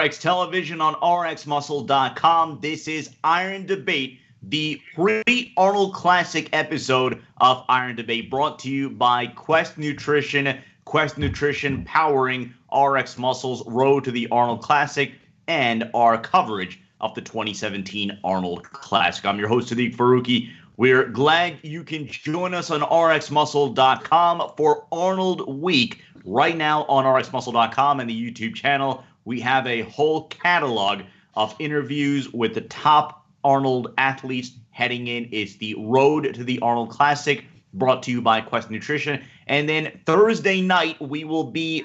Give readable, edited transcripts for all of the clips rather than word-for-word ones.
RX Television on RXMuscle.com. This is Iron Debate, the pre-Arnold Classic episode of Iron Debate, brought to you by Quest Nutrition. Quest Nutrition powering RX Muscle's road to the Arnold Classic and our coverage of the 2017 Arnold Classic. I'm your host, Sadiq Faruqi. We're glad you can join us on RXMuscle.com for Arnold Week. Right now on RXMuscle.com and the YouTube channel, we have a whole catalog of interviews with the top Arnold athletes heading in. It's the road to the Arnold Classic, brought to you by Quest Nutrition. And then Thursday night, we'll be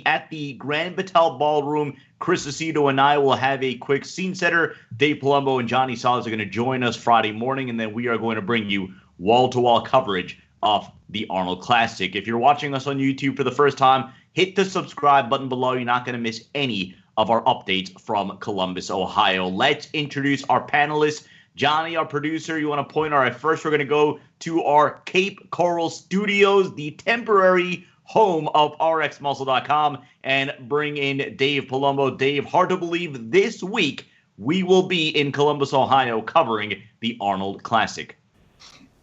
at the Grand Battelle Ballroom. Chris Aceto and I will have a quick scene setter. Dave Palumbo and Johnny Salas are going to join us Friday morning, and then we are going to bring you wall-to-wall coverage of the Arnold Classic. If you're watching us on YouTube for the first time, hit the subscribe button below. You're not going to miss any of our updates from Columbus, Ohio. Let's introduce our panelists. Johnny, our producer, you want to point out, first we're going to go to our Cape Coral Studios, the temporary home of RXMuscle.com, and bring in Dave Palumbo. Dave, hard to believe this week we will be in Columbus, Ohio, covering the Arnold Classic.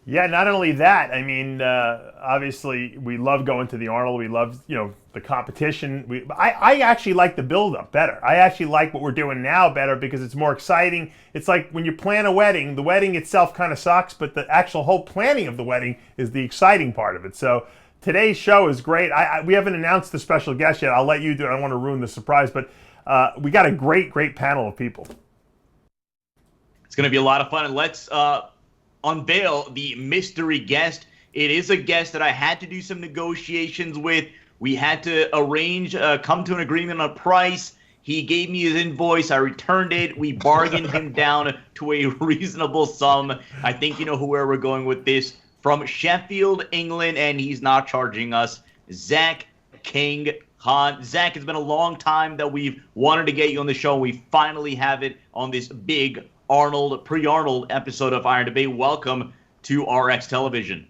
Yeah, not only that, I mean, obviously we love going to the Arnold. We love, the competition. I actually like the build-up better. I actually like what we're doing now better because it's more exciting. It's like when you plan a wedding, the wedding itself kind of sucks, but the actual whole planning of the wedding is the exciting part of it. So today's show is great. We haven't announced the special guest yet. I'll let you do it. I don't want to ruin the surprise, but we got a great panel of people. It's going to be a lot of fun, and let's unveil the mystery guest. It is a guest that I had to do some negotiations with. We had to arrange, come to an agreement on price. He gave me his invoice. I returned it. We bargained him down to a reasonable sum. I think you know where we're going with this. From Sheffield, England, and he's not charging us, Zack King Khan. Zack, it's been a long time that we've wanted to get you on the show. We finally have it on this big Arnold, pre-Arnold episode of Iron Debate. Welcome to RX Television.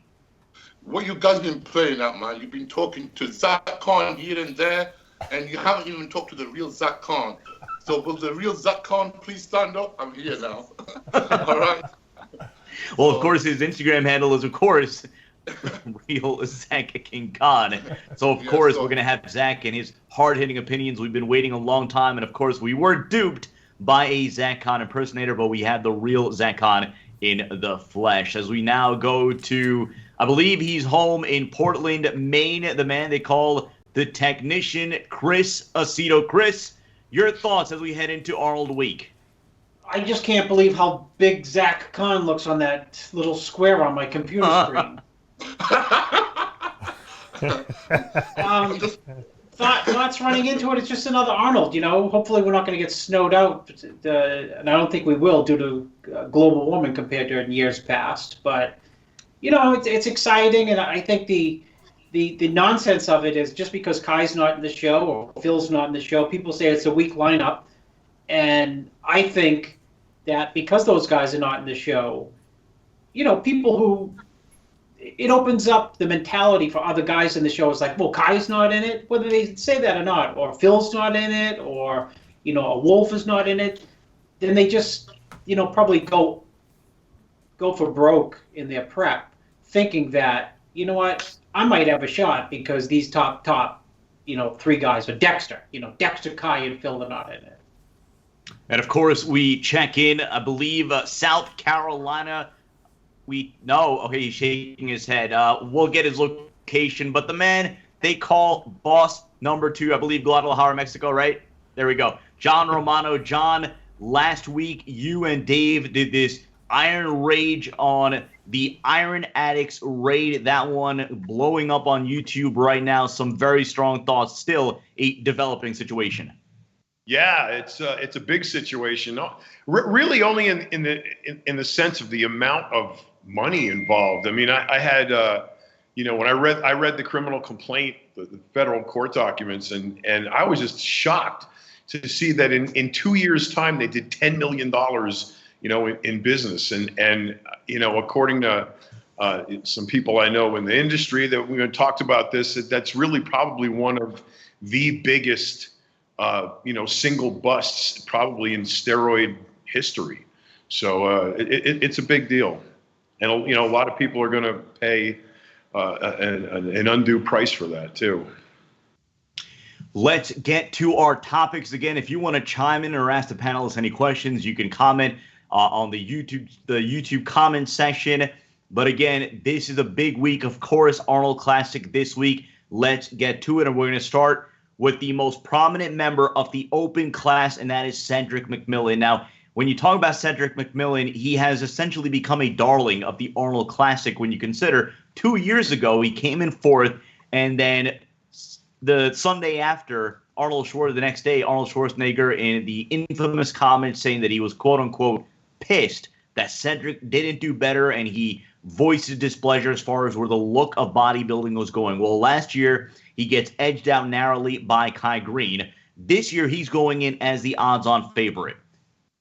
What you guys been playing at, man? You've been talking to Zack Khan here and there, and you haven't even talked to the real Zack Khan. So will the real Zack Khan please stand up? I'm here now. All right. Well, of course, his Instagram handle is, of course, real Zack King Khan. So, of course, we're going to have Zack and his hard-hitting opinions. We've been waiting a long time, and, of course, we were duped by a Zack Khan impersonator, but we had the real Zack Khan in the flesh. As we now go to, I believe he's home in Portland, Maine, the man they call the technician, Chris Aceto. Chris, your thoughts as we head into Arnold Week? I just can't believe how big Zack Khan looks on that little square on my computer screen. Thoughts running into it, it's just another Arnold, Hopefully we're not going to get snowed out, and I don't think we will due to global warming compared to in years past. But, it's exciting, and I think the nonsense of it is just because Kai's not in the show or Phil's not in the show, people say it's a weak lineup. And I think that because those guys are not in the show, people who... It opens up the mentality for other guys in the show. It's like, well, Kai's not in it, whether they say that or not, or Phil's not in it, or, a Wolf is not in it. Then they just, probably go for broke in their prep, thinking that, you know what, I might have a shot because these top, three guys are Dexter. Dexter, Kai, and Phil are not in it. And, of course, we check in, I believe, South Carolina. He's shaking his head. We'll get his location. But the man they call boss number 2, I believe, Guadalajara, Mexico, right? There we go. John Romano. John, last week you and Dave did this Iron Rage on the Iron Addicts raid. That one blowing up on YouTube right now. Some very strong thoughts. Still a developing situation. Yeah, it's a big situation. Really, only in the sense of the amount of money involved. I mean, I had when I read the criminal complaint, the federal court documents, and I was just shocked to see that in 2 years' time they did $10 million, in business, and according to some people I know in the industry that we've talked about this, that's really probably one of the biggest single busts probably in steroid history. So it's a big deal. And, a lot of people are going to pay an undue price for that, too. Let's get to our topics again. If you want to chime in or ask the panelists any questions, you can comment on the YouTube comment section. But again, this is a big week, of course, Arnold Classic this week. Let's get to it, and we're going to start with the most prominent member of the open class, and that is Cedric McMillan. Now, when you talk about Cedric McMillan, he has essentially become a darling of the Arnold Classic when you consider 2 years ago he came in fourth, and then the Sunday after, the next day, Arnold Schwarzenegger in the infamous comments saying that he was, quote-unquote, pissed that Cedric didn't do better, and he voiced his displeasure as far as where the look of bodybuilding was going. Well, last year, he gets edged out narrowly by Kai Green. This year, he's going in as the odds-on favorite.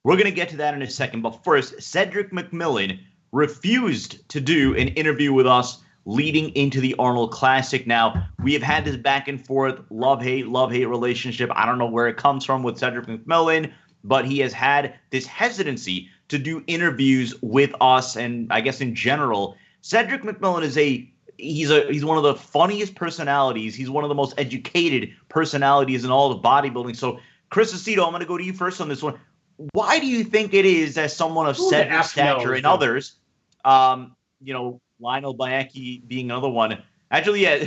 We're going to get to that in a second, but first, Cedric McMillan refused to do an interview with us leading into the Arnold Classic. Now, we have had this back and forth love-hate relationship. I don't know where it comes from with Cedric McMillan, but he has had this hesitancy to do interviews with us, and I guess in general, Cedric McMillan is he's one of the funniest personalities. He's one of the most educated personalities in all of bodybuilding. So, Chris Aceto, I'm going to go to you first on this one. Why do you think it is, as someone of Cedric's stature and others, Lionel Bayeki being another one? Actually, yeah,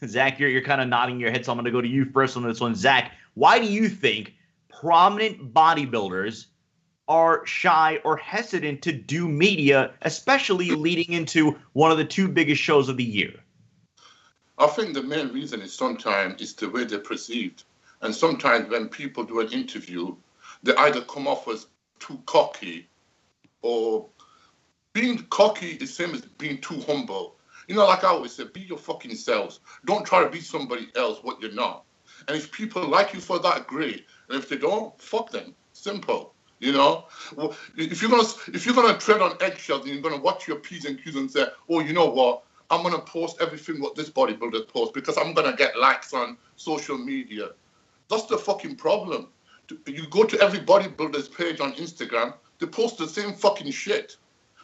Zach, you're kind of nodding your head, so I'm going to go to you first on this one. Zach, why do you think prominent bodybuilders are shy or hesitant to do media, especially leading into one of the two biggest shows of the year? I think the main reason is sometimes is the way they're perceived. And sometimes when people do an interview, they either come off as too cocky, or being cocky is the same as being too humble. Like I always say, be your fucking selves. Don't try to be somebody else what you're not. And if people like you for that, great. And if they don't, fuck them. Simple. Well, if you're gonna tread on eggshells and you're gonna watch your P's and Q's and say, oh, you know what? I'm gonna post everything what this bodybuilder posts because I'm gonna get likes on social media. That's the fucking problem. You go to every bodybuilder's page on Instagram, they post the same fucking shit.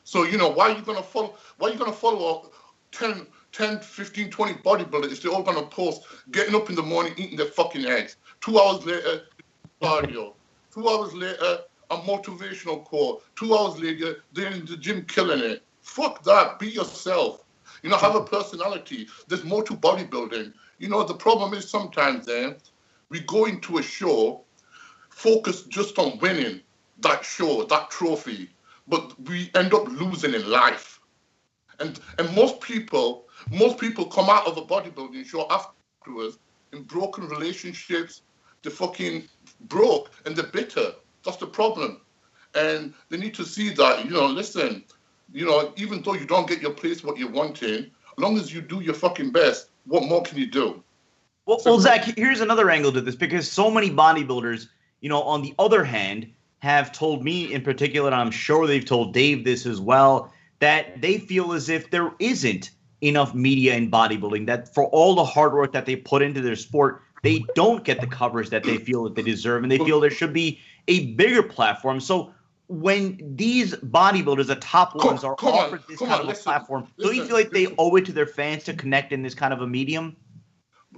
So, why are you gonna follow 10, 15, 20 bodybuilders if they're all gonna post getting up in the morning, eating their fucking eggs? 2 hours later, cardio. 2 hours later, a motivational quote. 2 hours later, they're in the gym killing it. Fuck that. Be yourself. Have a personality. There's more to bodybuilding. The problem is sometimes we go into a show focused just on winning that show, that trophy, but we end up losing in life. And most people come out of a bodybuilding show afterwards in broken relationships. They're fucking broke and they're bitter. That's the problem. And they need to see that, listen, even though you don't get your place what you're wanting, as long as you do your fucking best, what more can you do? Well, Zach, here's another angle to this, because so many bodybuilders, on the other hand, have told me in particular, and I'm sure they've told Dave this as well, that they feel as if there isn't enough media in bodybuilding, that for all the hard work that they put into their sport, they don't get the coverage that they feel that they deserve, and they feel there should be a bigger platform. So when these bodybuilders, the top ones, are offered this kind of a platform, don't you feel like they owe it to their fans to connect in this kind of a medium?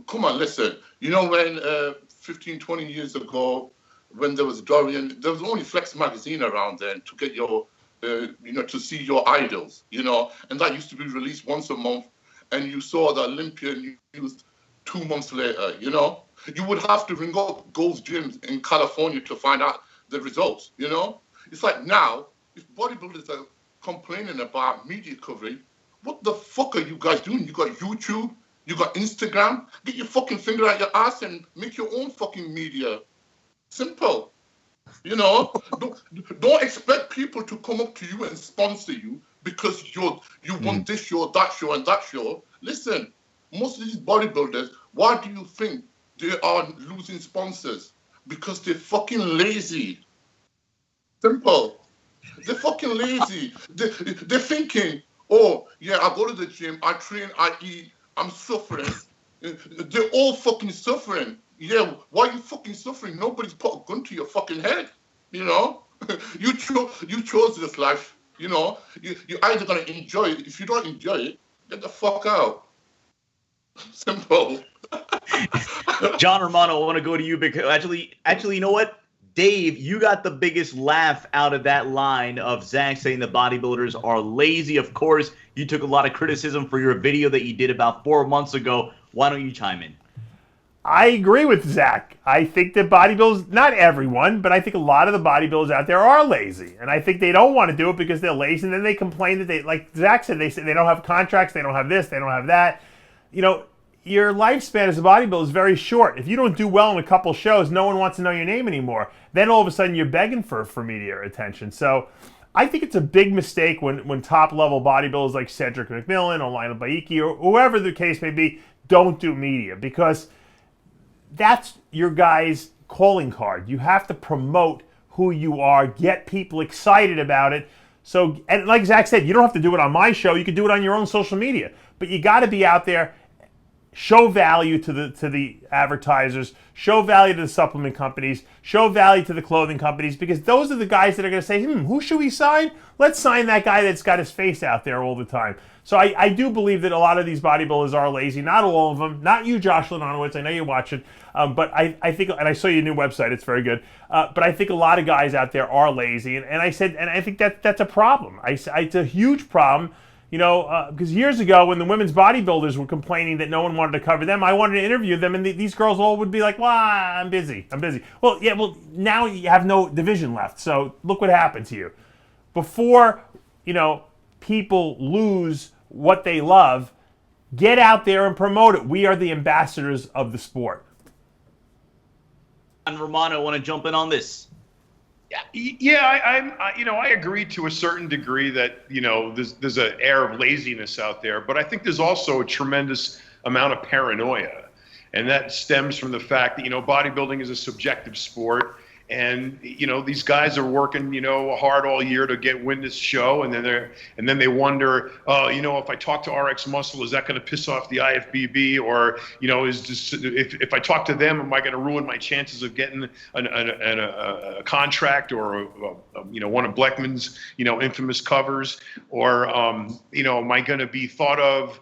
Come on, listen. When 15, 20 years ago, when there was Dorian, there was only Flex magazine around then to get your, to see your idols, and that used to be released once a month, and you saw the Olympian used 2 months later, You would have to ring up Gold's Gyms in California to find out the results, It's like now, if bodybuilders are complaining about media coverage, what the fuck are you guys doing? You got YouTube, you got Instagram, get your fucking finger out your ass and make your own fucking media. Simple. Don't expect people to come up to you and sponsor you because you want this show, that show, and that show. Listen, most of these bodybuilders, why do you think they are losing sponsors? Because they're fucking lazy. Simple. They're fucking lazy. They're thinking, oh, yeah, I go to the gym, I train, I eat, I'm suffering. They're all fucking suffering. Yeah, why are you fucking suffering? Nobody's put a gun to your fucking head, you know? you chose this life, you know? You're either going to enjoy it. If you don't enjoy it, get the fuck out. Simple. John Romano, I want to go to you because actually, you know what? Dave, you got the biggest laugh out of that line of Zack saying the bodybuilders are lazy. Of course, you took a lot of criticism for your video that you did about 4 months ago. Why don't you chime in? I agree with Zack. I think that bodybuilders, not everyone, but I think a lot of the bodybuilders out there are lazy. And I think they don't want to do it because they're lazy. And then they complain that like Zack said, they don't have contracts, they don't have this, they don't have that. You know, your lifespan as a bodybuilder is very short. If you don't do well in a couple shows, no one wants to know your name anymore. Then all of a sudden you're begging for media attention. So I think it's a big mistake when top-level bodybuilders like Cedric McMillan or Lionel Baiki or whoever the case may be don't do media, because that's your guy's calling card. You have to promote who you are, get people excited about it. So, and like Zack said, you don't have to do it on my show. You can do it on your own social media. But you got to be out there, show value to the advertisers, show value to the supplement companies, show value to the clothing companies, because those are the guys that are going to say, who should we sign? Let's sign that guy that's got his face out there all the time. So I do believe that a lot of these bodybuilders are lazy. Not all of them. Not you, Josh Lanonowitz. I know you're watching. But I think, and I saw your new website. It's very good. But I think a lot of guys out there are lazy. And I think that's a problem. It's a huge problem. You know, because years ago when the women's bodybuilders were complaining that no one wanted to cover them, I wanted to interview them, and these girls all would be like, well, I'm busy. Well, yeah, now you have no division left. So look what happened to you. Before, people lose what they love, get out there and promote it. We are the ambassadors of the sport. And Romano, want to jump in on this? Yeah, I agree to a certain degree that, there's an air of laziness out there, but I think there's also a tremendous amount of paranoia. And that stems from the fact that, bodybuilding is a subjective sport. And, these guys are working, hard all year to win this show. And then they wonder, if I talk to RXMuscle, is that going to piss off the IFBB? Or, if I talk to them, am I going to ruin my chances of getting a contract or, one of Bleckman's, infamous covers? Or, am I going to be thought of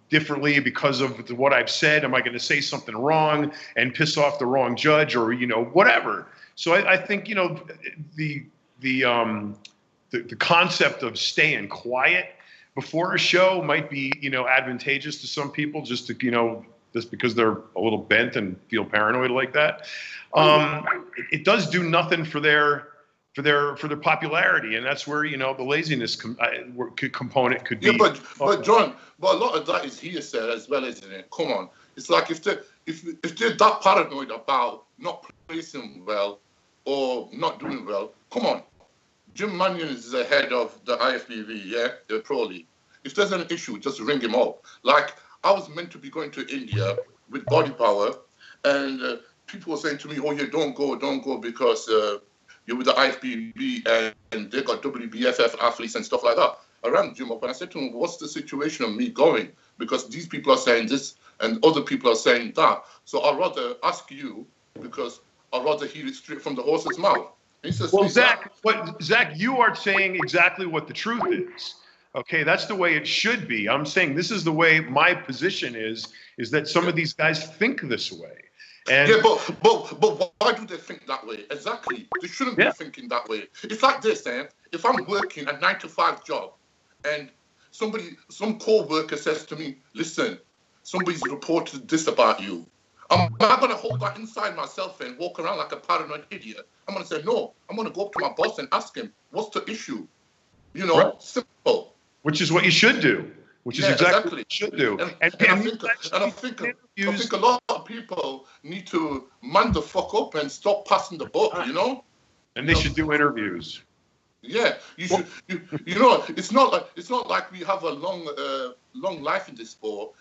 differently because of what I've said? Am I going to say something wrong and piss off the wrong judge, or whatever? So I think the concept of staying quiet before a show might be advantageous to some people, just because they're a little bent and feel paranoid like that. It does do nothing for their popularity, and that's where the laziness component could be. Yeah, but John, a lot of that is hearsay as well, isn't it? Come on, it's like if they're that paranoid about not placing well or not doing well, come on. Jim Mannion is the head of the IFBB, yeah, the Pro League. If there's an issue, just ring him up. Like, I was meant to be going to India with Body Power, and people were saying to me, "Oh, yeah, don't go because you're with the IFBB and they got WBFF athletes and stuff like that." I rang Jim up and I said to him, "What's the situation of me going? Because these people are saying this and other people are saying that. So I'd rather ask you because I'd rather hear it straight from the horse's mouth." He says, "Well, Zack, you are saying exactly what the truth is. Okay, that's the way it should be. I'm saying this is the way my position is that some of these guys think this way." And yeah, but why do they think that way? Exactly. They shouldn't be thinking that way. It's like this, if I'm working a 9-to-5 job and some co-worker says to me, "Listen, somebody's reported this about you," I'm not going to hold that inside myself and walk around like a paranoid idiot. I'm going to say, no, I'm going to go up to my boss and ask him, "What's the issue?" Right. Simple. Which is what you should do. Which is exactly what you should do. And I think a lot of people need to man the fuck up and stop passing the buck, And they should do interviews. Yeah, you should. It's not like we have a long life in this sport,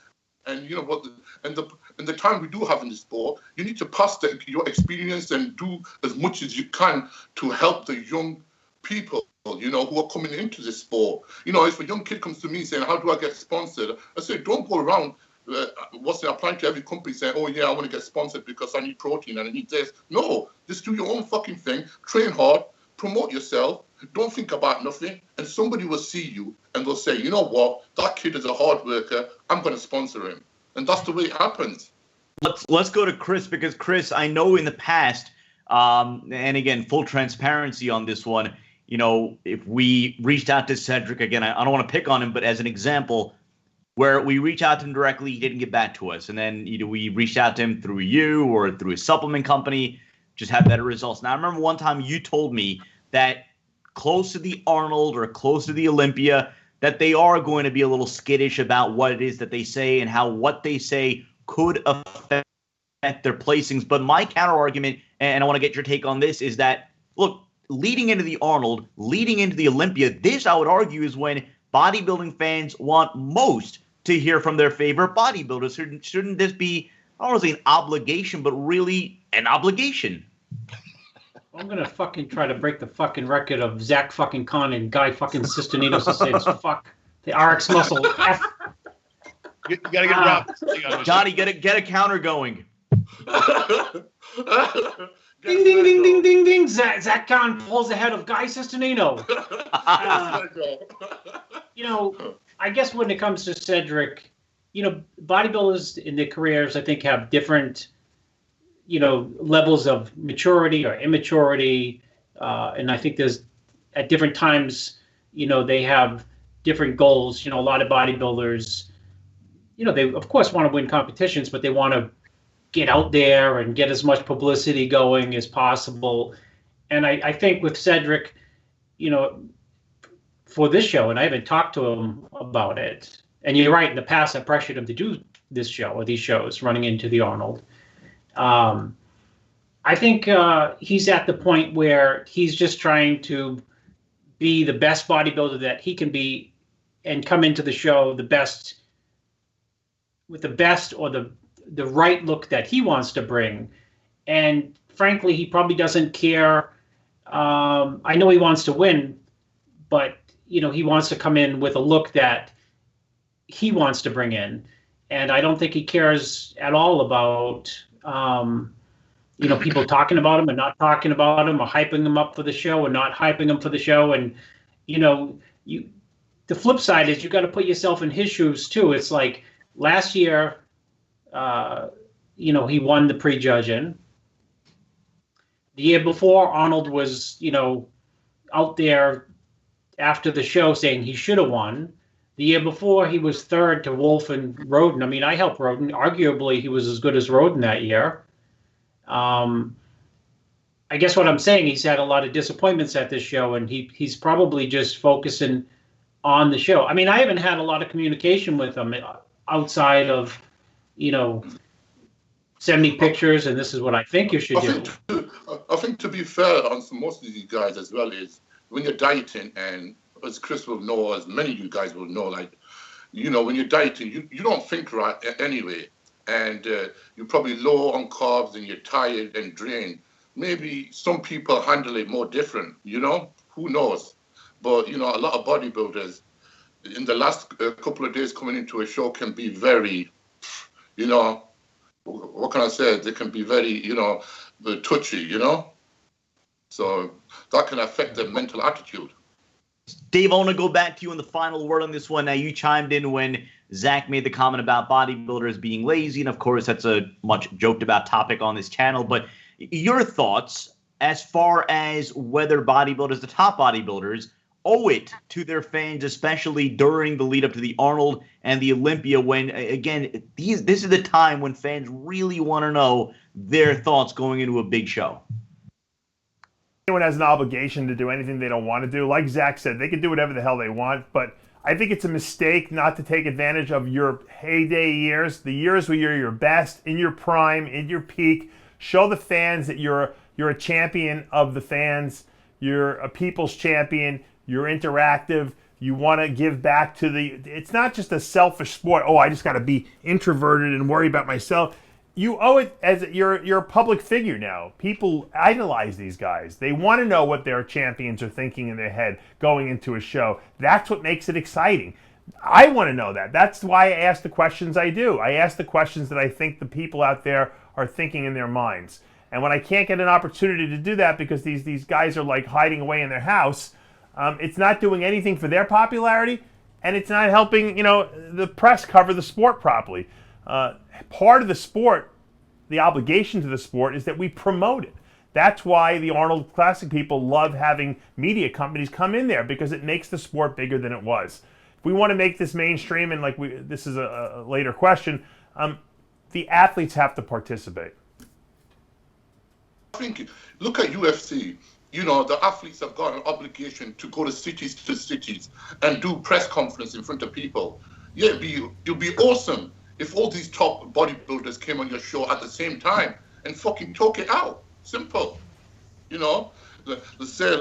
and the time we do have in this sport, you need to pass your experience and do as much as you can to help the young people, who are coming into this sport. If a young kid comes to me saying, "How do I get sponsored?" I say, don't go around applying to every company saying, oh yeah, I want to get sponsored because I need protein and I need this. No, just do your own fucking thing, train hard, promote yourself, don't think about nothing, and somebody will see you and they'll say, you know what, that kid is a hard worker, I'm going to sponsor him. And that's the way it happens. Let's go to Chris, because Chris, I know in the past, and again, full transparency on this one, if we reached out to Cedric, again, I don't want to pick on him, but as an example, where we reached out to him directly, he didn't get back to us. And then we reached out to him through you or through a supplement company, just had better results. Now, I remember one time you told me that close to the Arnold or close to the Olympia, that they are going to be a little skittish about what it is that they say and how what they say could affect their placings. But my counter argument, and I want to get your take on this, is that, look, leading into the Arnold, leading into the Olympia, this, I would argue, is when bodybuilding fans want most to hear from their favorite bodybuilders. Shouldn't this be, I don't want to say an obligation, but really an obligation? I'm going to fucking try to break the fucking record of Zack fucking Khan and Guy fucking Sistaninos to say this fuck the RXMuscle. You got to get Rob. Johnny, get a counter going. Ding, ding, ding, ding, ding, ding. Zack Khan pulls ahead of Guy Sistanino. I guess when it comes to Cedric, bodybuilders in their careers, I think, have different, levels of maturity or immaturity. And I think there's, at different times, they have different goals. A lot of bodybuilders, they, of course, want to win competitions, but they want to get out there and get as much publicity going as possible. And I think with Cedric, for this show, and I haven't talked to him about it, and you're right, in the past I pressured him to do this show or these shows running into the Arnold. I think he's at the point where he's just trying to be the best bodybuilder that he can be and come into the show the best, with the best or the right look that he wants to bring. And frankly, he probably doesn't care. I know he wants to win, but he wants to come in with a look that he wants to bring in. And I don't think he cares at all about, people talking about him and not talking about him, or hyping him up for the show and not hyping him for the show. And, the flip side is you got to put yourself in his shoes too. It's like last year, he won the prejudging. The year before, Arnold was, out there after the show saying he should have won. The year before, he was third to Wolf and Roden. I mean, I helped Roden. Arguably, he was as good as Roden that year. I guess what I'm saying, he's had a lot of disappointments at this show, and he's probably just focusing on the show. I mean, I haven't had a lot of communication with him outside of, send me pictures and this is what I think you should do. I think to be fair on most of these guys as well is when you're dieting, and as Chris will know, as many of you guys will know, when you're dieting, you don't think right anyway. And you're probably low on carbs and you're tired and drained. Maybe some people handle it more different, who knows? But, a lot of bodybuilders in the last couple of days coming into a show can be very, what can I say? They can be very, touchy, So that can affect their mental attitude. Dave, I want to go back to you on the final word on this one. Now, you chimed in when Zack made the comment about bodybuilders being lazy, and of course, that's a much joked about topic on this channel. But your thoughts as far as whether bodybuilders, the top bodybuilders, owe it to their fans, especially during the lead up to the Arnold and the Olympia, when, again, this is the time when fans really want to know their thoughts going into a big show. Anyone has an obligation to do anything they don't want to do. Like Zack said, they can do whatever the hell they want, but I think it's a mistake not to take advantage of your heyday years, the years where you're your best, in your prime, in your peak. Show the fans that you're a champion of the fans. You're a people's champion. You're interactive. You want to give back to it's not just a selfish sport. Oh, I just got to be introverted and worry about myself. You owe it as you're a public figure now. People idolize these guys. They want to know what their champions are thinking in their head going into a show. That's what makes it exciting. I want to know that. That's why I ask the questions I do. I ask the questions that I think the people out there are thinking in their minds. And when I can't get an opportunity to do that because these guys are like hiding away in their house, it's not doing anything for their popularity, and it's not helping, the press cover the sport properly. Part of the sport, the obligation to the sport, is that we promote it. That's why the Arnold Classic people love having media companies come in there, because it makes the sport bigger than it was. If we want to make this mainstream, and this is a later question, the athletes have to participate. I think, look at UFC. The athletes have got an obligation to go to cities and do press conference in front of people. Yeah, it'd be awesome if all these top bodybuilders came on your show at the same time and fucking talk it out. Simple. Let's say,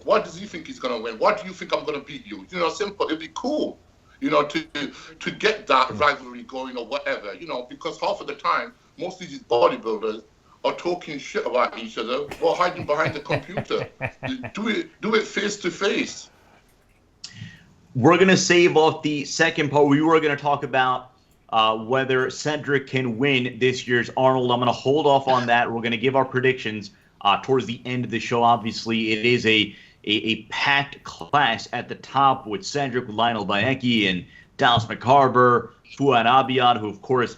why does he think he's going to win? Why do you think I'm going to beat you? Simple. It'd be cool, to get that rivalry going or whatever, because half of the time, most of these bodybuilders are talking shit about each other or hiding behind the computer. Do it face to face. We're going to save off the second part. We were going to talk about whether Cedric can win this year's Arnold. I'm going to hold off on that. We're going to give our predictions towards the end of the show. Obviously, it is a packed class at the top with Cedric, with Lionel Bayecki, and Dallas McCarver, Fuad Abiad, who, of course,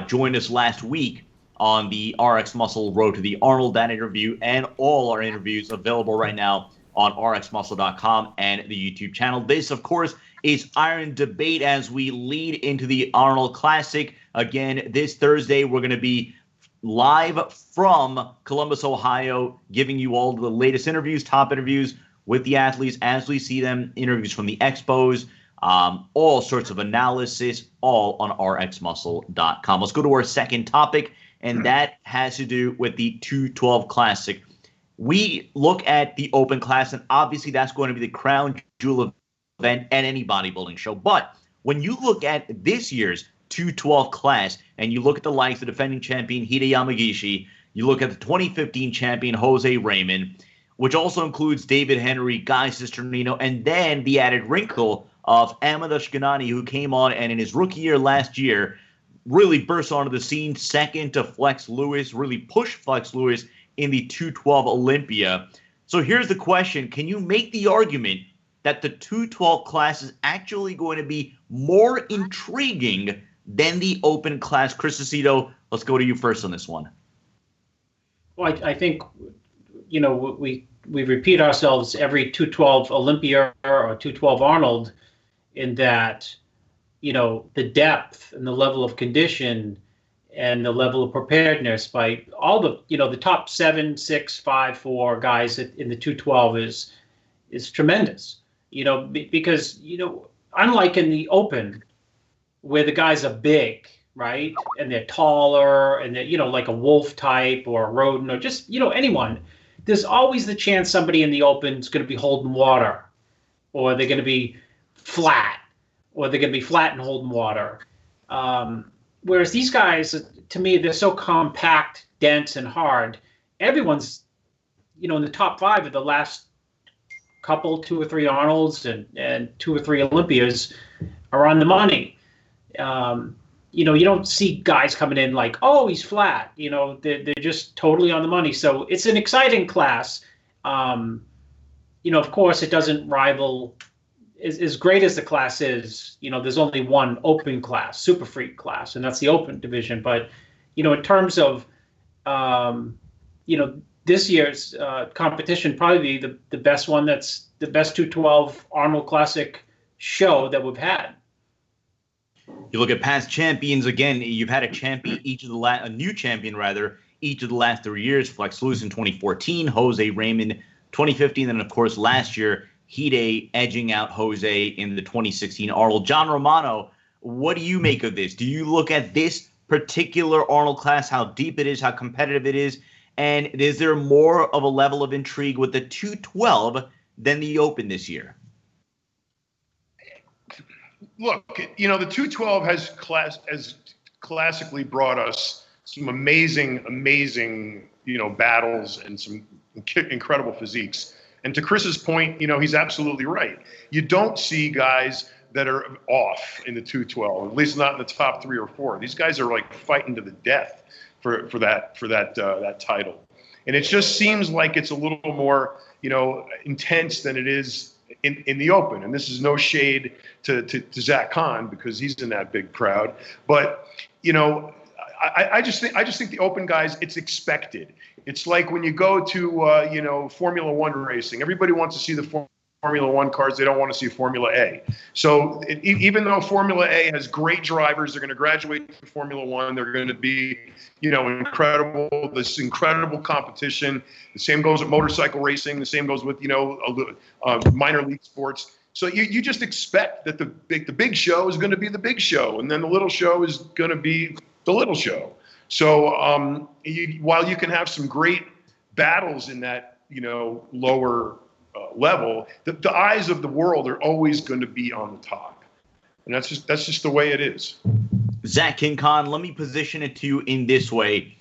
joined us last week on the RXMuscle Road to the Arnold. That interview and all our interviews available right now on RXMuscle.com and the YouTube channel. This, of course, is Iron Debate as we lead into the Arnold Classic. Again, this Thursday, we're going to be live from Columbus, Ohio, giving you all the latest interviews, top interviews with the athletes as we see them, interviews from the expos, all sorts of analysis, all on RXMuscle.com. Let's go to our second topic, and that has to do with the 212 Classic. We look at the open class, and obviously that's going to be the crown jewel event at any bodybuilding show. But when you look at this year's 212 class, and you look at the likes of the defending champion Hide Yamagishi, you look at the 2015 champion Jose Raymond, which also includes David Henry, Guy Cisternino, and then the added wrinkle of Ahmed Ashkenani, who came on and in his rookie year last year really burst onto the scene, second to Flex Lewis, really pushed Flex Lewis in the 212 Olympia. So here's the question. Can you make the argument that the 212 class is actually going to be more intriguing than the open class? Chris Aceto, let's go to you first on this one. Well, I think, we repeat ourselves every 212 Olympia or 212 Arnold in that, the depth and the level of condition and the level of preparedness by all the top 7, 6, 5, 4 guys in the 212 is tremendous. Because unlike in the open where the guys are big, right, and they're taller and they're like a Wolf type or a Rodin or just anyone, there's always the chance somebody in the open is going to be holding water, or they're going to be flat, or they're going to be flat and holding water. Whereas these guys, to me, they're so compact, dense, and hard. Everyone's, in the top 5 of the last couple, 2 or 3 Arnolds and 2 or 3 Olympias are on the money. You don't see guys coming in like, oh, he's flat. They're just totally on the money. So it's an exciting class. Of course, it doesn't rival. As great as the class is, there's only one open class, super freak class, and that's the open division. But, in terms of, this year's competition, probably the best one, that's the best 212 Arnold Classic show that we've had. You look at past champions, again, you've had a champion a new champion rather, each of the last 3 years. Flex Lewis in 2014, Jose Raymond 2015, and of course last year, Hide edging out Jose in the 2016 Arnold. John Romano, what do you make of this? Do you look at this particular Arnold class, how deep it is, how competitive it is, and is there more of a level of intrigue with the 212 than the open this year? Look, the 212 has classically brought us some amazing, battles and some incredible physiques. And to Chris's point, he's absolutely right. You don't see guys that are off in the 212, at least not in the top 3 or 4. These guys are like fighting to the death for that title. And it just seems like it's a little more, intense than it is in the open. And this is no shade to Zack because he's in that big crowd. But, I just think the open guys, it's expected. It's like when you go to, Formula One racing, everybody wants to see the Formula One cars. They don't want to see Formula A. So even though Formula A has great drivers, they're going to graduate to Formula One. They're going to be, incredible, this incredible competition. The same goes with motorcycle racing. The same goes with, minor league sports. So you just expect that the big show is going to be the big show. And then the little show is going to be the little show. So while you can have some great battles in that, lower level, the eyes of the world are always going to be on the top, and that's just the way it is. Zack King Khan, let me position it to you in this way.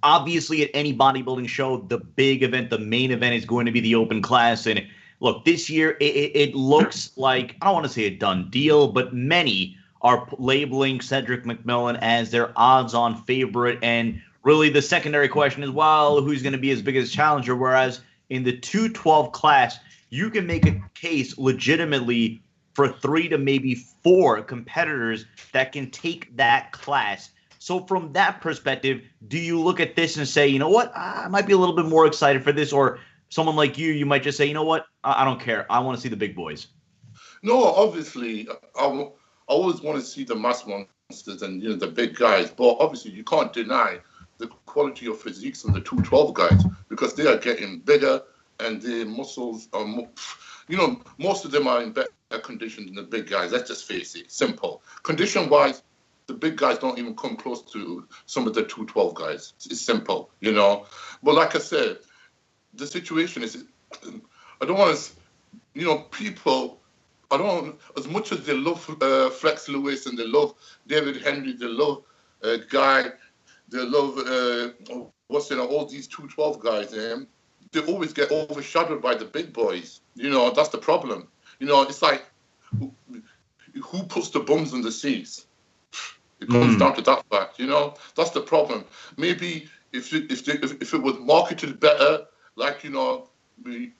Obviously, at any bodybuilding show, the big event, the main event, is going to be the open class. And look, this year it looks like, I don't want to say a done deal, but many are labeling Cedric McMillan as their odds-on favorite. And really, the secondary question is, well, who's going to be as big as a challenger? Whereas in the 212 class, you can make a case legitimately for 3 to maybe 4 competitors that can take that class. So from that perspective, do you look at this and say, you know what, I might be a little bit more excited for this? Or someone like you might just say, you know what, I don't care. I want to see the big boys. No, obviously, I always want to see the mass monsters and the big guys. But obviously, you can't deny the quality of physiques on the 212 guys because they are getting bigger and their muscles are more, most of them are in better condition than the big guys. Let's just face it. Simple. Condition-wise, the big guys don't even come close to some of the 212 guys. It's simple, But like I said, the situation is, I don't want to, people, as much as they love Flex Lewis and they love David Henry, they love Guy, they love all these 212 guys, they always get overshadowed by the big boys. That's the problem. It's like who puts the bums in the seats? It comes down to that fact. That's the problem. Maybe if it was marketed better, like then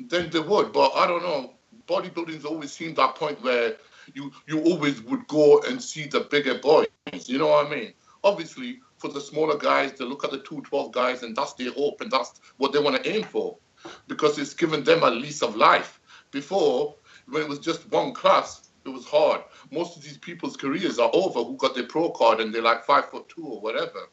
they would. But I don't know. Bodybuilding's always seemed that point where you always would go and see the bigger boys. You know what I mean? Obviously, for the smaller guys, they look at the 212 guys, and that's their hope, and that's what they want to aim for, because it's given them a lease of life. Before, when it was just one class, it was hard. Most of these people's careers are over who got their pro card, and they're like 5'2" or whatever,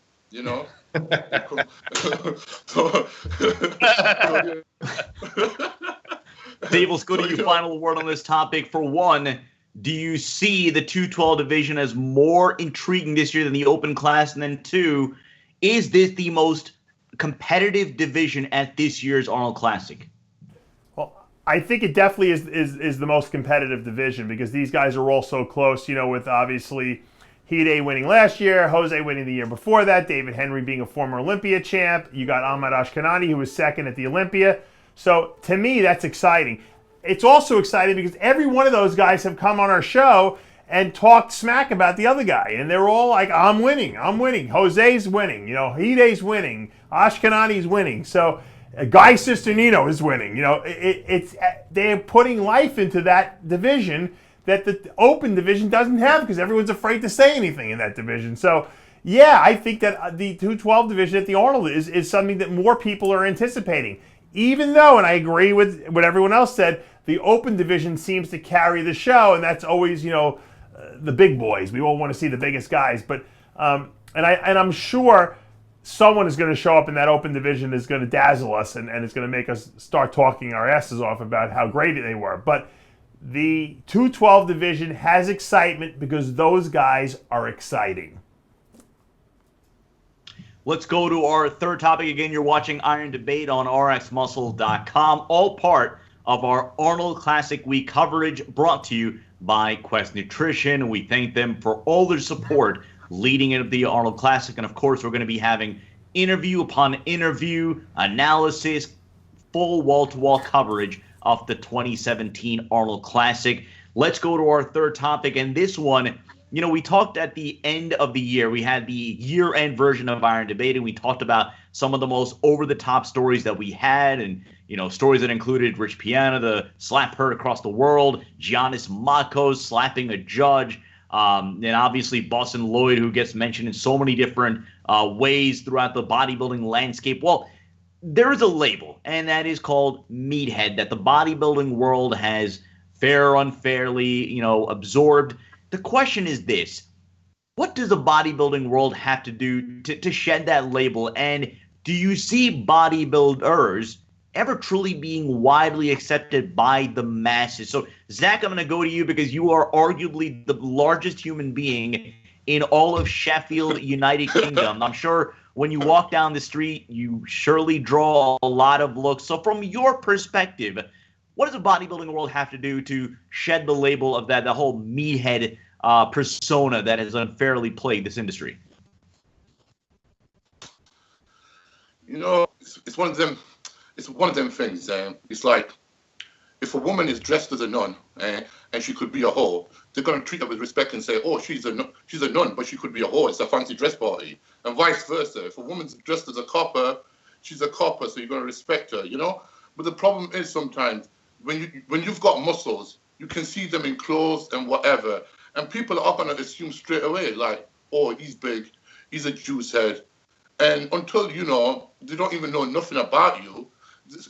Dave, let's go to your final word on this topic. For one, do you see the 212 division as more intriguing this year than the open class? And then 2, is this the most competitive division at this year's Arnold Classic? Well, I think it definitely is the most competitive division because these guys are all so close, with obviously Hide winning last year, Jose winning the year before that, David Henry being a former Olympia champ. You got Ahmad Ashkenani, who was second at the Olympia. So to me, that's exciting. It's also exciting because every one of those guys have come on our show and talked smack about the other guy. And they're all like, I'm winning. Jose's winning. Hide's winning. Ashkenani's winning. So Guy Cisternino is winning. They're putting life into that division that the open division doesn't have because everyone's afraid to say anything in that division. So, yeah, I think that the 212 division at the Arnold is something that more people are anticipating. Even though, and I agree with what everyone else said, the open division seems to carry the show, and that's always, the big boys. We all want to see the biggest guys. But and I'm sure someone is going to show up in that open division is going to dazzle us, and it's going to make us start talking our asses off about how great they were. But the 212 division has excitement because those guys are exciting. Let's go to our third topic. Again, you're watching Iron Debate on RXMuscle.com, all part of our Arnold Classic Week coverage brought to you by Quest Nutrition. We thank them for all their support leading into the Arnold Classic. And, of course, we're going to be having interview upon interview, analysis, full wall-to-wall coverage of the 2017 Arnold Classic. let's go to our third topic. And this one, you know, we talked at the end of the year. We had the year-end version of Iron Debate, and we talked about some of the most over-the-top stories that we had, and, you know, stories that included Rich Piana, the slap heard across the world, Giannis Makos slapping a judge, and obviously Boston Lloyd, who gets mentioned in so many different ways throughout the bodybuilding landscape. Well, there is a label, and that is called meathead, that the bodybuilding world has fair or unfairly, you know, absorbed. The question is this: what does the bodybuilding world have to do to shed that label? And do you see bodybuilders ever truly being widely accepted by the masses? So, Zach, I'm going to go to you because you are arguably the largest human being in all of Sheffield, United Kingdom. I'm sure when you walk down the street, you surely draw a lot of looks. So from your perspective, what does the bodybuilding world have to do to shed the label of that, the whole meathead persona that has unfairly plagued this industry? You know, it's one of them. It's one of them things. It's like if a woman is dressed as a nun and she could be a whore, they're going to treat her with respect and say, "Oh, she's a nun, but she could be a whore. It's a fancy dress party," and vice versa. If a woman's dressed as a copper, she's a copper, so you're going to respect her. You know. But the problem is sometimes when you've got muscles, you can see them in clothes and whatever, and people are going to assume straight away, like, "Oh, he's big, he's a juice head," and until you know, they don't even know nothing about you.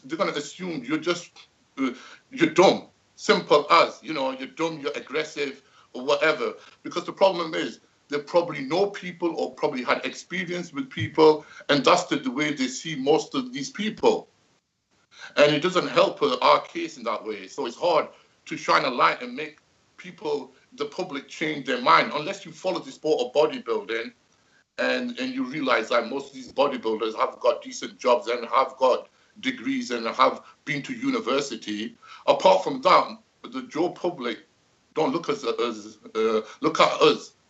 They're going to assume you're just you're dumb. Simple as, you know, you're dumb, you're aggressive, or whatever. Because the problem is they probably know people or probably had experience with people, and that's the way they see most of these people. And it doesn't help our case in that way. So it's hard to shine a light and make people, the public, change their mind unless you follow the sport of bodybuilding and you realize that most of these bodybuilders have got decent jobs and have got degrees and have been to university. Apart from that, the Joe public don't look at us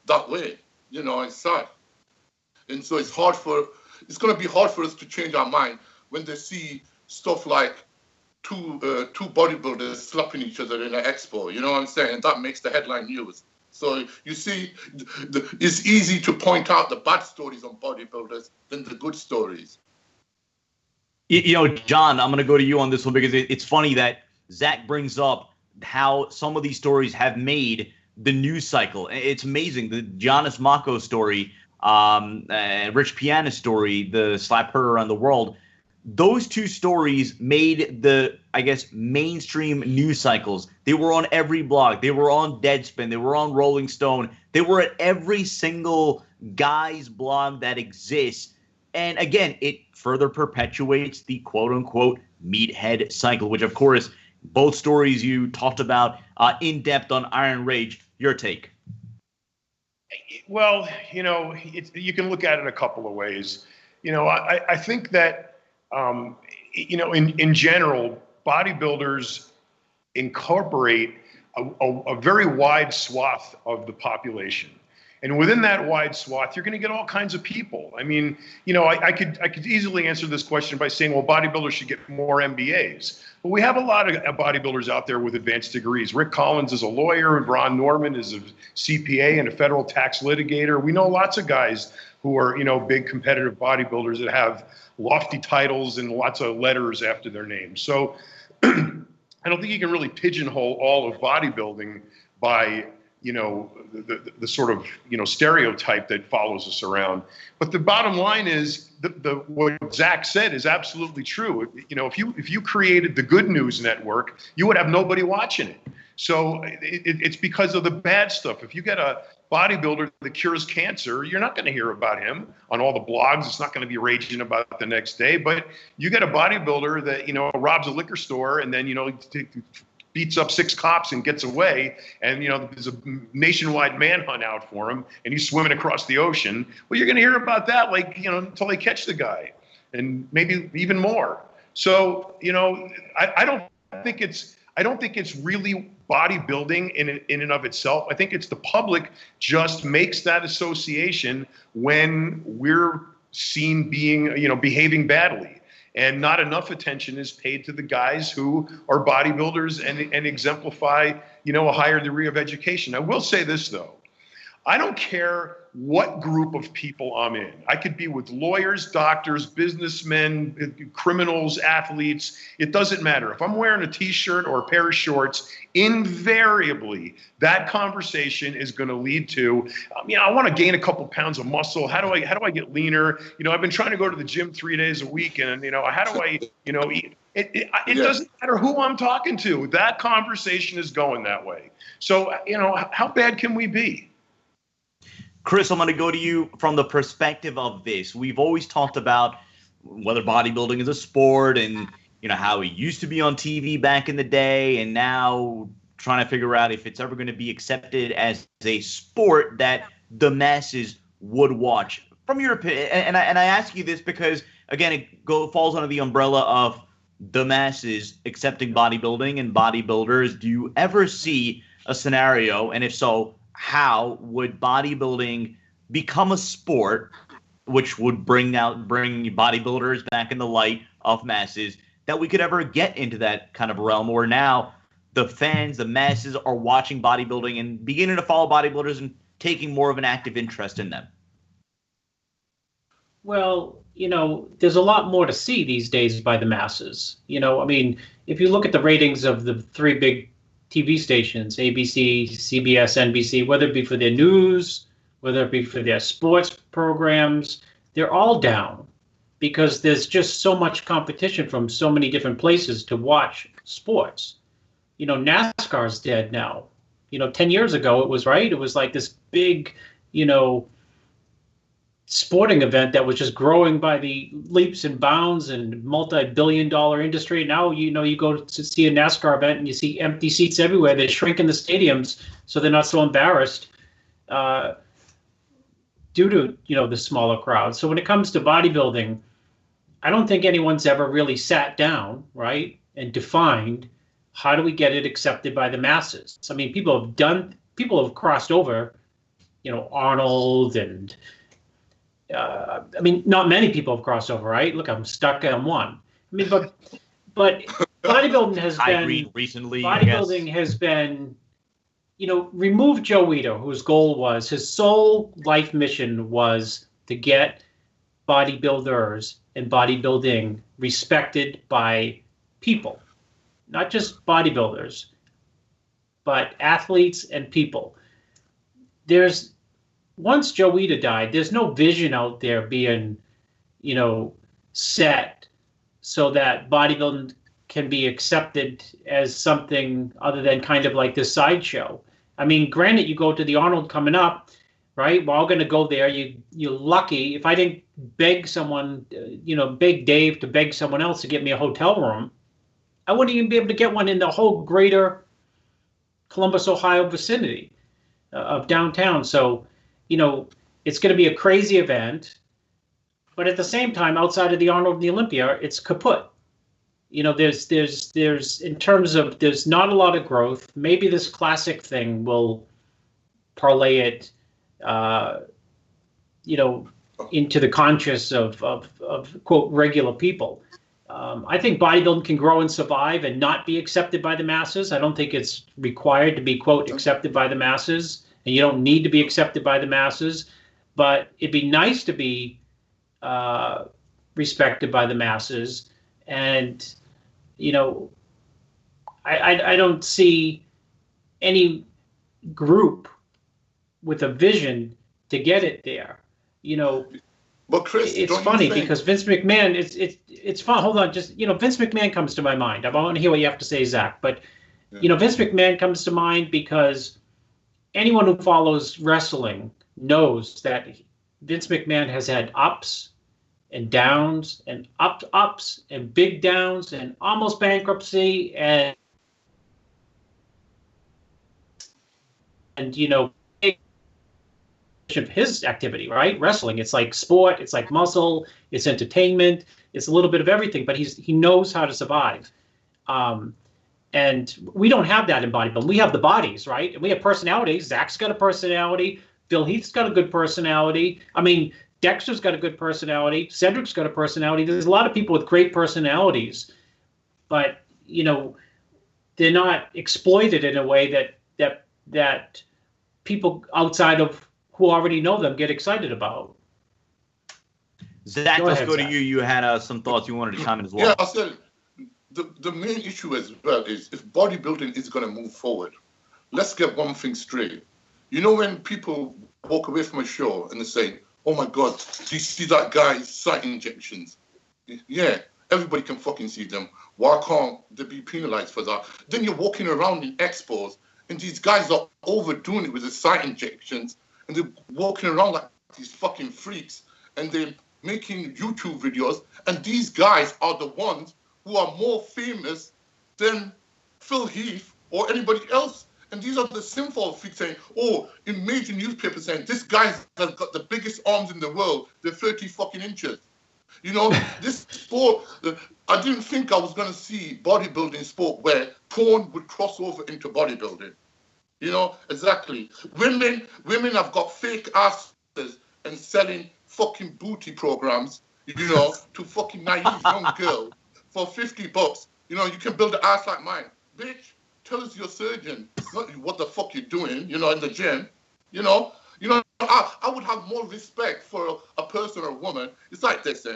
that way. You know, it's sad. And so it's going to be hard for us to change our mind when they see stuff like two bodybuilders slapping each other in an expo. You know what I'm saying? And that makes the headline news. So you see, it's easy to point out the bad stories on bodybuilders than the good stories. You know, John, I'm going to go to you on this one because it's funny that Zach brings up how some of these stories have made the news cycle. It's amazing. The Giannis Makos story, Rich Piana story, the slap her around the world. Those two stories made the, I guess, mainstream news cycles. They were on every blog. They were on Deadspin. They were on Rolling Stone. They were at every single guy's blog that exists. And again, it further perpetuates the quote-unquote meathead cycle, which, of course, both stories you talked about in depth on Iron Rage. Your take? Well, you know, you can look at it a couple of ways. You know, I think that, you know, in general, bodybuilders incorporate a very wide swath of the population. And within that wide swath, you're going to get all kinds of people. I mean, you know, I could easily answer this question by saying, well, bodybuilders should get more MBAs. But we have a lot of bodybuilders out there with advanced degrees. Rick Collins is a lawyer, and Ron Norman is a CPA and a federal tax litigator. We know lots of guys who are, you know, big competitive bodybuilders that have lofty titles and lots of letters after their names. So I don't think you can really pigeonhole all of bodybuilding by, you know, the sort of, you know, stereotype that follows us around. But the bottom line is what Zack said is absolutely true. You know, if you created the Good News Network, you would have nobody watching it. So it's because of the bad stuff. If you get a bodybuilder that cures cancer, you're not going to hear about him on all the blogs. It's not going to be raging about it the next day. But you get a bodybuilder that, you know, robs a liquor store and then, you know, beats up 6 cops and gets away, and, you know, there's a nationwide manhunt out for him, and he's swimming across the ocean. Well, you're going to hear about that, like, you know, until they catch the guy, and maybe even more. So, you know, I don't think it's really bodybuilding in and of itself. I think it's the public just makes that association when we're seen being, you know, behaving badly. And not enough attention is paid to the guys who are bodybuilders and exemplify, a higher degree of education. I will say this, though. I don't care what group of people I'm in. I could be with lawyers, doctors, businessmen, criminals, athletes. It doesn't matter. If I'm wearing a t-shirt or a pair of shorts, invariably that conversation is going to lead to, I want to gain a couple pounds of muscle. How do I get leaner? I've been trying to go to the gym 3 days a week, and how do I, eat? It doesn't matter who I'm talking to. That conversation is going that way. So, how bad can we be? Chris, I'm going to go to you from the perspective of this. We've always talked about whether bodybuilding is a sport and, how it used to be on TV back in the day, and now trying to figure out if it's ever going to be accepted as a sport that the masses would watch. From your opinion, and I ask you this because, again, it falls under the umbrella of the masses accepting bodybuilding and bodybuilders. Do you ever see a scenario, and if so, how would bodybuilding become a sport, which would bring bodybuilders back in the light of masses, that we could ever get into that kind of realm where now the fans, the masses are watching bodybuilding and beginning to follow bodybuilders and taking more of an active interest in them? Well, there's a lot more to see these days by the masses. If you look at the ratings of the three big TV stations, ABC, CBS, NBC, whether it be for their news, whether it be for their sports programs, they're all down because there's just so much competition from so many different places to watch sports. NASCAR's dead now. 10 years ago, it was like this big, sporting event that was just growing by the leaps and bounds and multi-billion-dollar industry. Now, you go to see a NASCAR event and you see empty seats everywhere. They're shrinking the stadiums so they're not so embarrassed due to, the smaller crowd. So when it comes to bodybuilding, I don't think anyone's ever really sat down, right, and defined how do we get it accepted by the masses. I mean, people have crossed over, Arnold and not many people have crossed over, right? Look, I'm stuck on one. But bodybuilding has been. I agreed recently. Bodybuilding has been, remove Joe Ito, whose his sole life mission was to get bodybuilders and bodybuilding respected by people, not just bodybuilders, but athletes and people. Once Joe Ito died, there's no vision out there being, set so that bodybuilding can be accepted as something other than kind of like this sideshow. Granted, you go to the Arnold coming up, right? We're all going to go there. You're lucky. If I didn't beg someone, beg Dave to beg someone else to get me a hotel room, I wouldn't even be able to get one in the whole greater Columbus, Ohio vicinity of downtown. So, it's going to be a crazy event, but at the same time, outside of the Arnold and the Olympia, it's kaput. There's in terms of, there's not a lot of growth. Maybe this classic thing will parlay it, into the conscious of quote, regular people. I think bodybuilding can grow and survive and not be accepted by the masses. I don't think it's required to be, quote, accepted by the masses. And you don't need to be accepted by the masses, but it'd be nice to be respected by the masses. And, I don't see any group with a vision to get it there. But Chris, it's funny because Vince McMahon, it's fun. Hold on, just, Vince McMahon comes to my mind. I want to hear what you have to say, Zach. But, Vince McMahon comes to mind because anyone who follows wrestling knows that Vince McMahon has had ups and downs and ups and big downs and almost bankruptcy and his activity, right? Wrestling, it's like sport, it's like muscle, it's entertainment, it's a little bit of everything, but he knows how to survive. And we don't have that in bodybuilding. We have the bodies, right? And we have personalities. Zach's got a personality. Phil Heath's got a good personality. Dexter's got a good personality. Cedric's got a personality. There's a lot of people with great personalities, but they're not exploited in a way that people outside of who already know them get excited about. Zach, let's go to you. You had some thoughts you wanted to chime in as well. Yeah, I said the main issue as well is if bodybuilding is going to move forward, let's get one thing straight. When people walk away from a show and they say, "Oh my God, do you see that guy's site injections?" Yeah, everybody can fucking see them. Why can't they be penalized for that? Then you're walking around in expos and these guys are overdoing it with the site injections and they're walking around like these fucking freaks and they're making YouTube videos, and these guys are the ones who are more famous than Phil Heath or anybody else. And these are the sinful freaks saying, oh, in major newspapers saying, this guy has got the biggest arms in the world. They're 30 fucking inches. This sport, I didn't think I was going to see bodybuilding sport where porn would cross over into bodybuilding. Exactly. Women have got fake asses and selling fucking booty programs, to fucking naive young girls for $50. You can build an ass like mine. Bitch, tell us your surgeon, not what the fuck you're doing, in the gym. I would have more respect for a person or a woman. It's like this,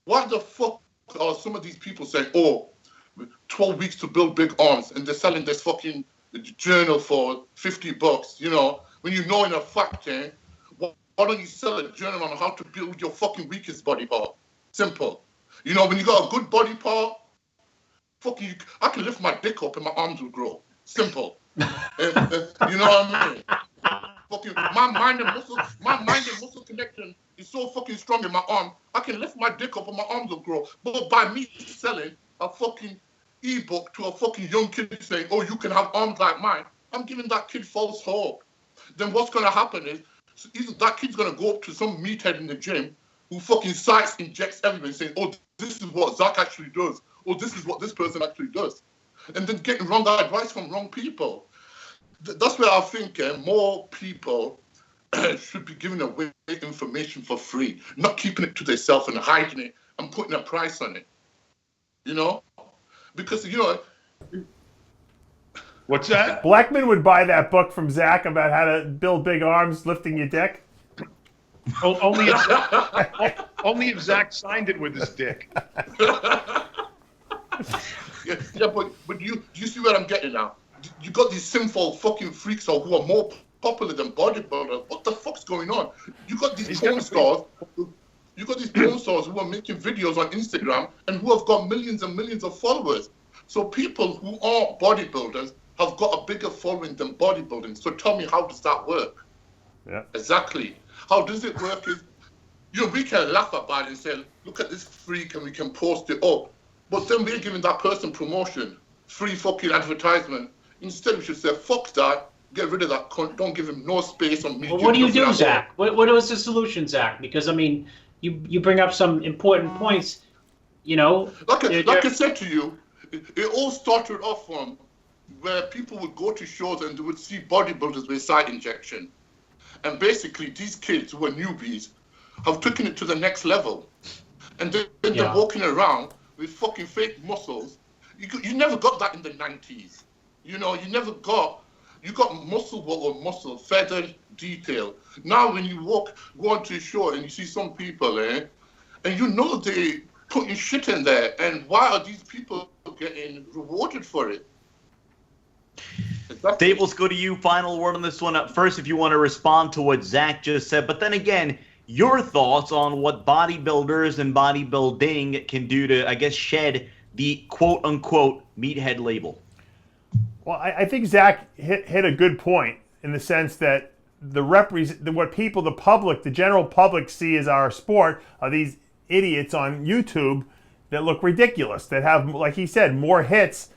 why the fuck are some of these people saying, 12 weeks to build big arms, and they're selling this fucking journal for $50, when in a fact, why don't you sell a journal on how to build your fucking weakest body part? Simple. When you got a good body part, I can lift my dick up and my arms will grow. Simple. You know what I mean? Fucking my mind and muscle connection is so fucking strong in my arm. I can lift my dick up and my arms will grow. But by me selling a fucking ebook to a fucking young kid saying, "Oh, you can have arms like mine," I'm giving that kid false hope. Then what's gonna happen is either that kid's gonna go up to some meathead in the gym who fucking sites injects everyone saying, "Oh, this is what Zack actually does. Oh, this is what this person actually does," and then getting wrong advice from wrong people. That's where I think more people should be giving away information for free, not keeping it to themselves and hiding it and putting a price on it. Because What's that? Blackman would buy that book from Zack about how to build big arms, lifting your dick. Only if Zack signed it with his dick. Yeah, but you see what I'm getting at? You got these sinful fucking freaks who are more popular than bodybuilders. What the fuck's going on? You got these porn stars. You got these porn stars who are making videos on Instagram and who have got millions and millions of followers. So people who aren't bodybuilders have got a bigger following than bodybuilding. So tell me, how does that work? Yeah. Exactly. How does it work is, we can laugh about it and say, look at this freak and we can post it up. But then we're giving that person promotion, free fucking advertisement. Instead, we should say, fuck that, get rid of that cunt, don't give him no space on me. Well, what do you do, Zack? What was the solution, Zack? Because, you bring up some important points, Like I said to you, it all started off from where people would go to shows and they would see bodybuilders with side injection. And basically, these kids who are newbies have taken it to the next level. And then they're walking around with fucking fake muscles. You never got that in the 90s. You got muscle or muscle, feather, detail. Now when you go onto a show and you see some people, and they putting shit in there, and why are these people getting rewarded for it? Dave, let's go to you. Final word on this one. First, if you want to respond to what Zack just said, but then again, your thoughts on what bodybuilders and bodybuilding can do to, I guess, shed the quote-unquote meathead label. Well, I think Zack hit a good point in the sense that what people, the public, the general public see as our sport are these idiots on YouTube that look ridiculous, that have, like he said, more hits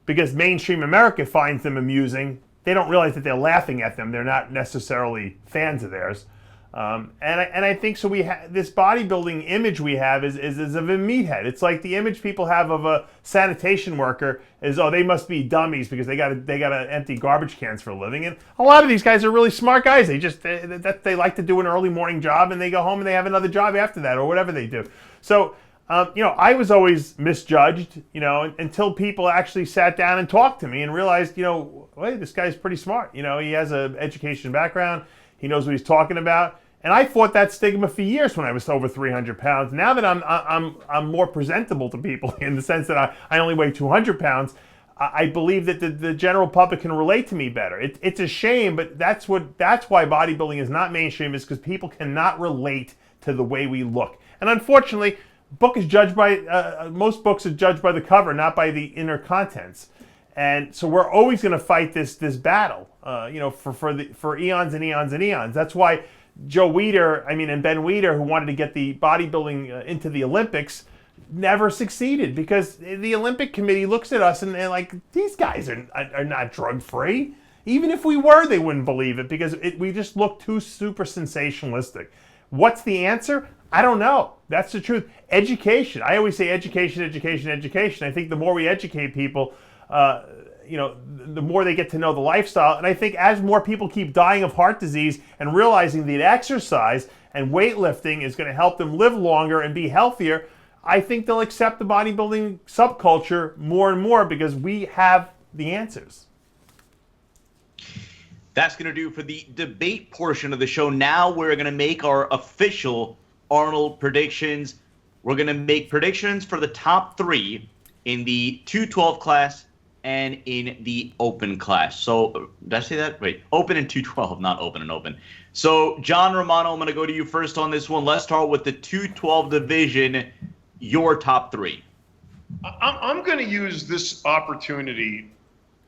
because mainstream America finds them amusing. They don't realize that they're laughing at them. They're not necessarily fans of theirs. And I think so. We have this bodybuilding image we have is of a meathead. It's like the image people have of a sanitation worker is, oh, they must be dummies because they got to empty garbage cans for a living. And a lot of these guys are really smart guys. They like to do an early morning job and they go home and they have another job after that or whatever they do. So I was always misjudged, until people actually sat down and talked to me and realized, wait, this guy's pretty smart. He has an education background. He knows what he's talking about. And I fought that stigma for years when I was over 300 pounds. Now that I'm more presentable to people in the sense that I only weigh 200 pounds, I believe that the general public can relate to me better. It's a shame, but that's why bodybuilding is not mainstream, is because people cannot relate to the way we look. And unfortunately, most books are judged by the cover, not by the inner contents. And so we're always going to fight this battle, for eons and eons and eons. That's why and Ben Weider, who wanted to get the bodybuilding into the Olympics, never succeeded, because the Olympic Committee looks at us and they're like, these guys are not drug-free. Even if we were, they wouldn't believe it, because we just look too super sensationalistic. What's the answer? I don't know. That's the truth. Education. I always say education, education, education. I think the more we educate people, the more they get to know the lifestyle. And I think as more people keep dying of heart disease and realizing that exercise and weightlifting is going to help them live longer and be healthier, I think they'll accept the bodybuilding subculture more and more, because we have the answers. That's going to do for the debate portion of the show. Now we're going to make our official Arnold predictions. We're going to make predictions for the top 3 in the 212 class and in the open class. So, did I say that? Wait, open and 212, not open and open. So, John Romano, I'm going to go to you first on this one. Let's start with the 212 division, your top 3. I'm going to use this opportunity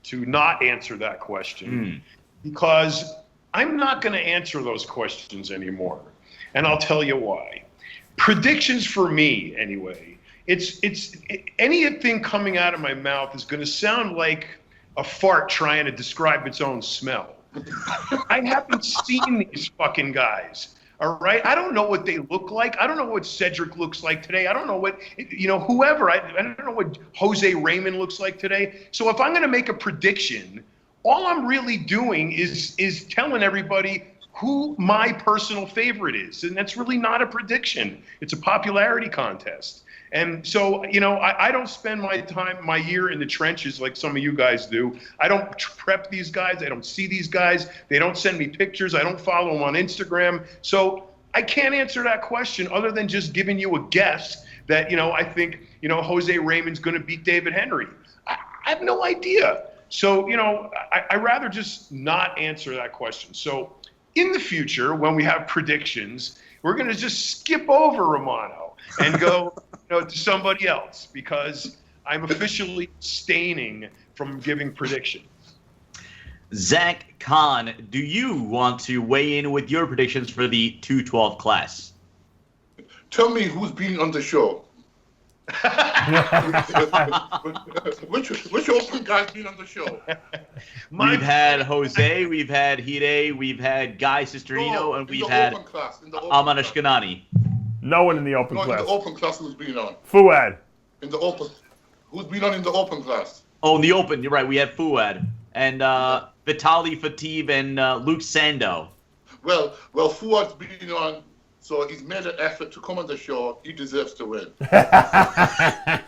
to not answer that question, because I'm not going to answer those questions anymore. And I'll tell you why. Predictions for me, anyway, anything coming out of my mouth is going to sound like a fart trying to describe its own smell. I haven't seen these fucking guys. All right. I don't know what they look like. I don't know what Cedric looks like today. I don't know what, whoever. I don't know what Jose Raymond looks like today. So if I'm going to make a prediction, all I'm really doing is telling everybody who my personal favorite is. And that's really not a prediction. It's a popularity contest. And so, I don't spend my year in the trenches like some of you guys do. I don't prep these guys. I don't see these guys. They don't send me pictures. I don't follow them on Instagram. So I can't answer that question other than just giving you a guess that, I think, Jose Raymond's going to beat David Henry. I have no idea. So, I rather just not answer that question. So in the future, when we have predictions, we're going to just skip over Romano and go to somebody else, because I'm officially abstaining from giving predictions. Zack Khan, do you want to weigh in with your predictions for the 212 class? Tell me who's been on the show. which open guy's been on the show? We've had Jose, we've had Hide, we've had Guy Cisterino, and we've had Aman Ashkenani. No one in the open class. In the open class, who's been on? Fuad. In the open. Who's been on in the open class? Oh, in the open, you're right. We had Fuad and Vitaly Fatib and Luke Sando. Well, Fuad's been on, so he's made an effort to come on the show. He deserves to win. I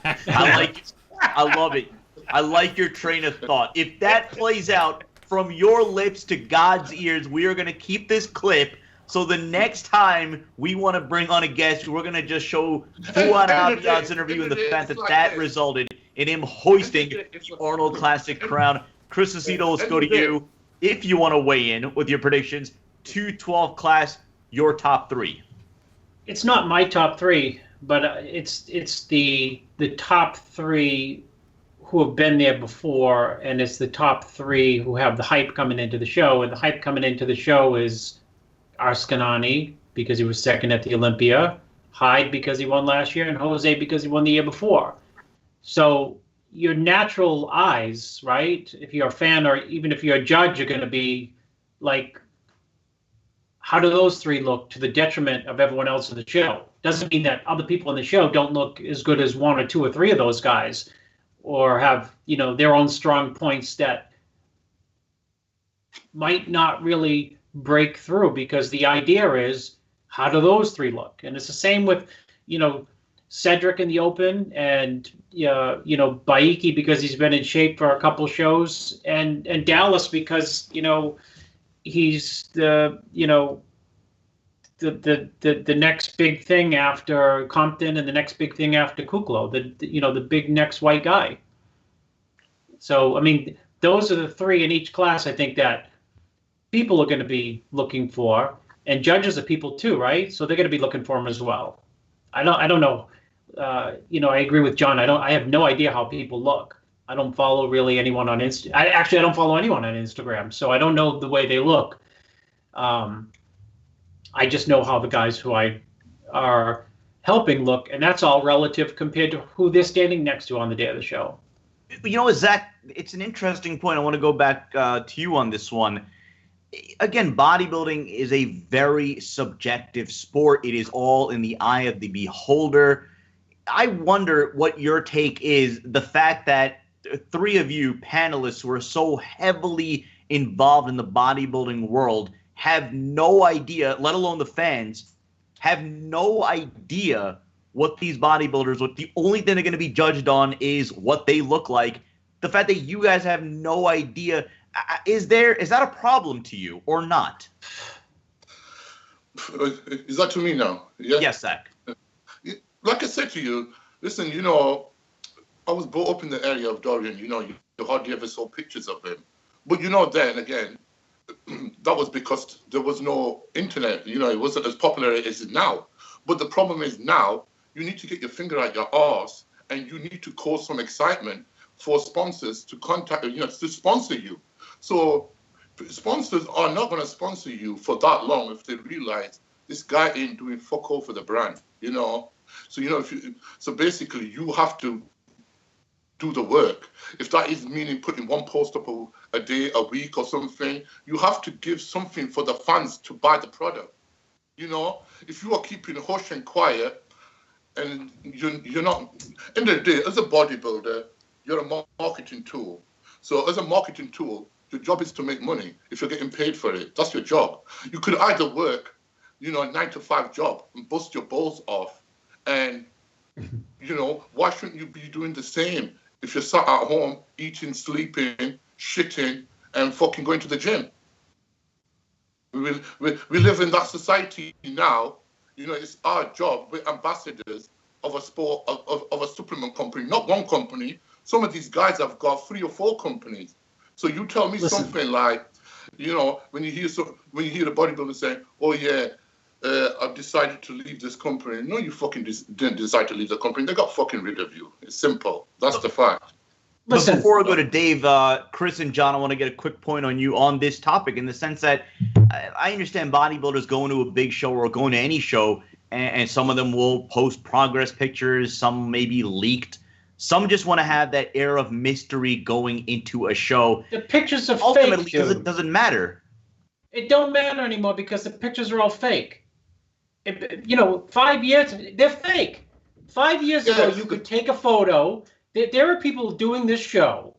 like it. I love it. I like your train of thought. If that plays out from your lips to God's ears, we are going to keep this clip. So the next time we want to bring on a guest, we're going to just show Fuad Abiyad's interview and the fact that resulted in him hoisting the Arnold Classic crown. Chris Aceto, let's go to you. If you want to weigh in with your predictions, 212 class, your top 3. It's not my top 3, but it's the top 3 who have been there before, and it's the top 3 who have the hype coming into the show. And the hype coming into the show is Ashkenani, because he was second at the Olympia, Hyde because he won last year, and Jose because he won the year before. So your natural eyes, right, if you're a fan or even if you're a judge, you're going to be like, how do those three look to the detriment of everyone else in the show? Doesn't mean that other people in the show don't look as good as one or two or three of those guys, or have, you know, their own strong points that might not really break through, because the idea is, how do those three look? And it's the same with, you know, Cedric in the open, and you know, Baiki because he's been in shape for a couple shows, and Dallas because, you know, he's the, you know, the next big thing after Compton and the next big thing after Kuklo, you know, the big next white guy. So I mean, those are the three in each class I think that people are going to be looking for, and judges are people too, right? So they're going to be looking for them as well. I don't know. You know, I agree with John. I have no idea how people look. I don't follow really anyone on I don't follow anyone on Instagram, so I don't know the way they look. I just know how the guys who I are helping look, and that's all relative compared to who they're standing next to on the day of the show. You know, Zach, it's an interesting point. I want to go back to you on this one. Again, bodybuilding is a very subjective sport. It is all in the eye of the beholder. I wonder what your take is, the fact that three of you panelists who are so heavily involved in the bodybuilding world have no idea, let alone the fans, have no idea what these bodybuilders, what the only thing they're going to be judged on is what they look like. The fact that you guys have no idea, is that a problem to you or not? Is that to me now? Yeah? Yes, Zach. Like I said to you, listen, you know, I was brought up in the area of Dorian. You know, you hardly ever saw pictures of him. But, you know, then again, that was because there was no internet. You know, it wasn't as popular as it is now. But the problem is now, you need to get your finger out your arse, and you need to cause some excitement for sponsors to contact you, know, to sponsor you. So sponsors are not going to sponsor you for that long if they realize this guy ain't doing fuck all for the brand, you know. So, you know, so basically you have to do the work. If that is meaning putting one post up a day, a week or something, you have to give something for the fans to buy the product. You know, if you are keeping hush and quiet and you're not, end of the day, as a bodybuilder, you're a marketing tool. So as a marketing tool, your job is to make money. If you're getting paid for it, that's your job. You could either work, you know, a 9-to-5 job and bust your balls off. And, you know, why shouldn't you be doing the same if you're sat at home, eating, sleeping, shitting, and fucking going to the gym? We live in that society now. You know, it's our job. We're ambassadors of a sport, of a supplement company, not one company. Some of these guys have got 3 or 4 companies. So you tell me something like, you know, when you hear a bodybuilder saying, "Oh yeah, I've decided to leave this company." No, you fucking didn't decide to leave the company. They got fucking rid of you. It's simple. That's the fact. Listen, before I go to Dave, Chris and John, I want to get a quick point on you on this topic, in the sense that I understand bodybuilders going to a big show or going to any show, and some of them will post progress pictures, some may be leaked. Some just want to have that air of mystery going into a show. The pictures are ultimately, fake, dude. it doesn't matter. It don't matter anymore because the pictures are all fake. You know, 5 years, they're fake. 5 years ago, you could take a photo. There are people doing this show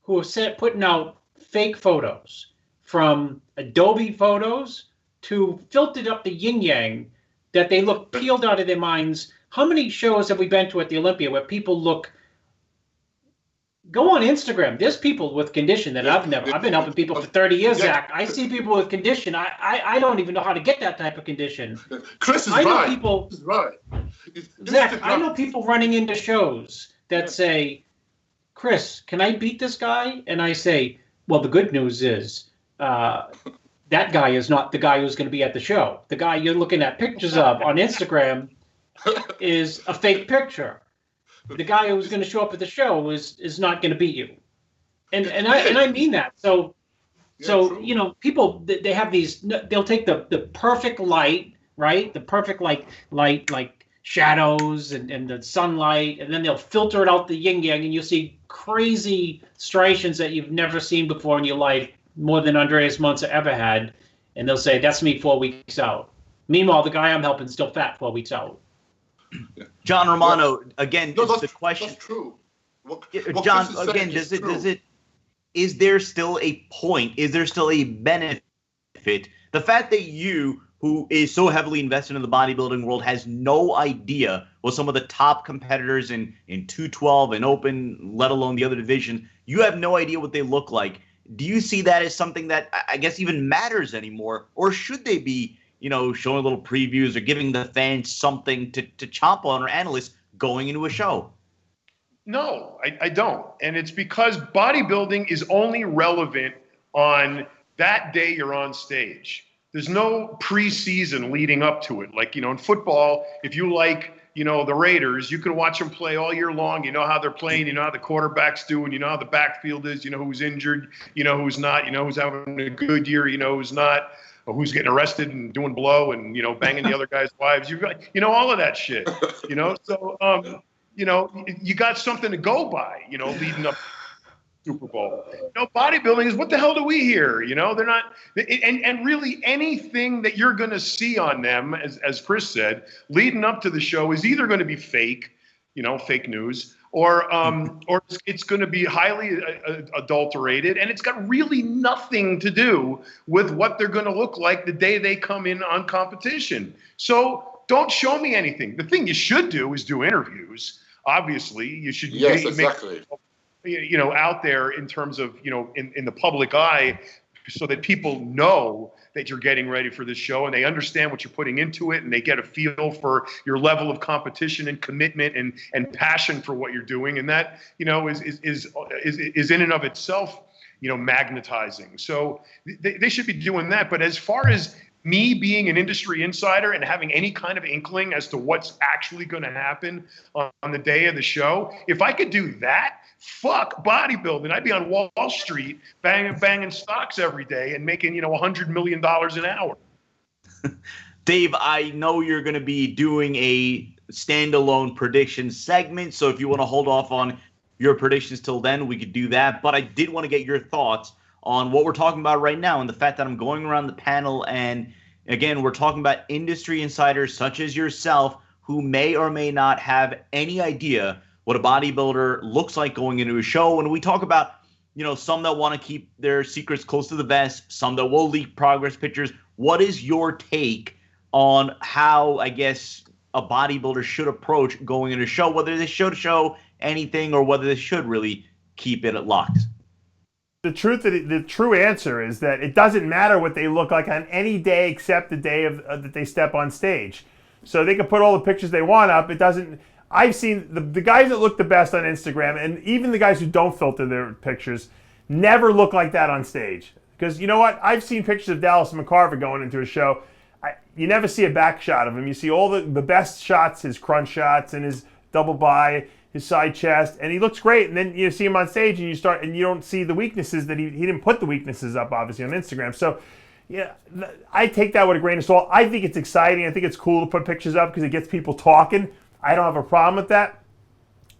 who are putting out fake photos, from Adobe Photos to filtered up the yin-yang that they look peeled out of their minds. How many shows have we been to at the Olympia where people look? Go on Instagram. There's people with condition that I've been helping people for 30 years, Zach. I see people with condition. I don't even know how to get that type of condition. Chris is I know right. people, He's right. Zach, I know people running into shows that say, "Chris, can I beat this guy?" And I say, well, the good news is that guy is not the guy who's going to be at the show. The guy you're looking at pictures of on Instagram is a fake picture. The guy who's going to show up at the show is not going to beat you, and I mean that. So you know, people, they have these. They'll take the perfect light, right? The perfect light like shadows and the sunlight, and then they'll filter it out the yin yang, and you'll see crazy striations that you've never seen before in your life, more than Andreas Munzer ever had, and they'll say, that's me 4 weeks out. Meanwhile, the guy I'm helping is still fat 4 weeks out. John Romano, again, No, the question. That's true. John, again, is there still a point? Is there still a benefit? The fact that you, who is so heavily invested in the bodybuilding world, has no idea what some of the top competitors in 212 and open, let alone the other division, you have no idea what they look like. Do you see that as something that I guess even matters anymore? Or should they be, showing little previews or giving the fans something to chomp on, or analysts going into a show? No, I don't. And it's because bodybuilding is only relevant on that day you're on stage. There's no preseason leading up to it. Like, in football, if you like, the Raiders, you can watch them play all year long. You know how they're playing. You know how the quarterback's doing. You know how the backfield is. You know who's injured. You know who's not. You know who's having a good year. You know who's not. Or who's getting arrested and doing blow and, banging the other guys' wives. You've got, all of that shit, So, you got something to go by, leading up to Super Bowl. Bodybuilding is, what the hell do we hear? They're not, and really anything that you're going to see on them, as Chris said, leading up to the show is either going to be fake, fake news, or it's going to be highly adulterated, and it's got really nothing to do with what they're going to look like the day they come in on competition. So don't show me anything. The thing you should do is do interviews. Obviously, you should exactly. Out there in terms of, in the public eye, so that people know that you're getting ready for this show and they understand what you're putting into it, and they get a feel for your level of competition and commitment and passion for what you're doing. And that, is in and of itself, magnetizing. So they should be doing that. But as far as me being an industry insider and having any kind of inkling as to what's actually going to happen on the day of the show, if I could do that, fuck bodybuilding. I'd be on Wall Street banging stocks every day and making, $100 million an hour. Dave, I know you're going to be doing a standalone prediction segment, so if you want to hold off on your predictions till then, we could do that. But I did want to get your thoughts on what we're talking about right now, and the fact that I'm going around the panel, and again, we're talking about industry insiders such as yourself who may or may not have any idea what a bodybuilder looks like going into a show. And we talk about, some that want to keep their secrets close to the vest, some that will leak progress pictures. What is your take on how, I guess, a bodybuilder should approach going into a show, whether they should show anything or whether they should really keep it locked? The true answer is that it doesn't matter what they look like on any day except the day that they step on stage. So they can put all the pictures they want up. It doesn't. I've seen the guys that look the best on Instagram, and even the guys who don't filter their pictures, never look like that on stage. Because you know what? I've seen pictures of Dallas McCarver going into a show. You never see a back shot of him. You see all the best shots, his crunch shots and his double bi, his side chest, and he looks great. And then you see him on stage, and you don't see the weaknesses that he didn't put the weaknesses up, obviously, on Instagram. So, yeah, I take that with a grain of salt. I think it's exciting. I think it's cool to put pictures up because it gets people talking. I don't have a problem with that.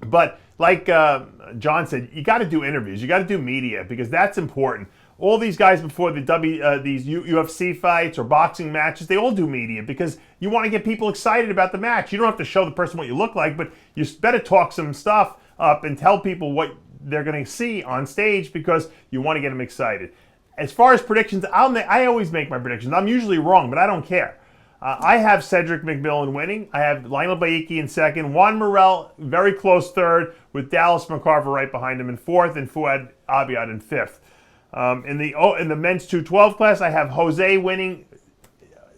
But like John said, you got to do interviews. You got to do media because that's important. All these guys before these UFC fights or boxing matches, they all do media because you want to get people excited about the match. You don't have to show the person what you look like, but you better talk some stuff up and tell people what they're going to see on stage because you want to get them excited. As far as predictions, I always make my predictions. I'm usually wrong, but I don't care. I have Cedric McMillan winning. I have Lionel Baiki in second. Juan Morel, very close third, with Dallas McCarver right behind him in fourth, and Fouad Abiad in fifth. In the men's 212 class, I have Jose winning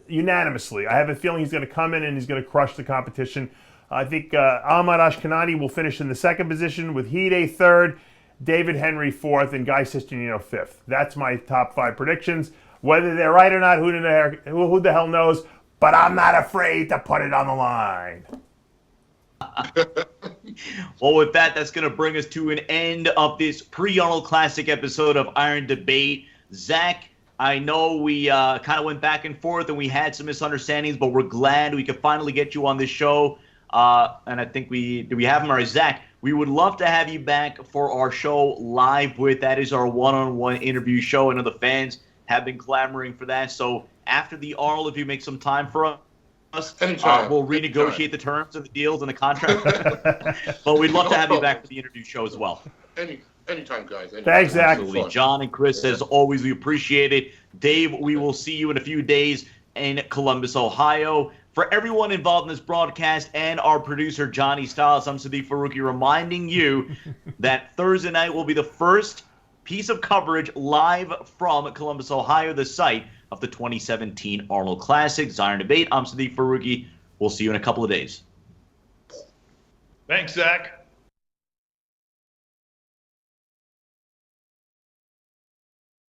unanimously. I have a feeling he's going to come in and he's going to crush the competition. I think Ahmad Ashkanani will finish in the second position with Hide third, David Henry fourth, and Guy Cistanino fifth. That's my top 5 predictions. Whether they're right or not, who the hell knows? But I'm not afraid to put it on the line. Well, with that, that's going to bring us to an end of this pre-Arnold Classic episode of Iron Debate. Zach, I know we kind of went back and forth and we had some misunderstandings, but we're glad we could finally get you on this show. And I think do we have him? All right, Zach, we would love to have you back for our show live with. That is our one-on-one interview show. I know the fans have been clamoring for that. So after the Arnold, if you make some time for us, Anytime. we'll renegotiate Anytime. the terms and the deals and the contract. But we'd love to have you back for the interview show as well. Anytime, guys. Anytime. Thanks, Zach. Absolutely. John and Chris, as always, we appreciate it. Dave, we will see you in a few days in Columbus, Ohio. For everyone involved in this broadcast and our producer, Johnny Styles, I'm Sadiq Faruqi, reminding you that Thursday night will be the first piece of coverage live from Columbus, Ohio, the site of the 2017 Arnold Classic. Iron Debate. I'm Sadiq Faruqi. We'll see you in a couple of days. Thanks, Zach.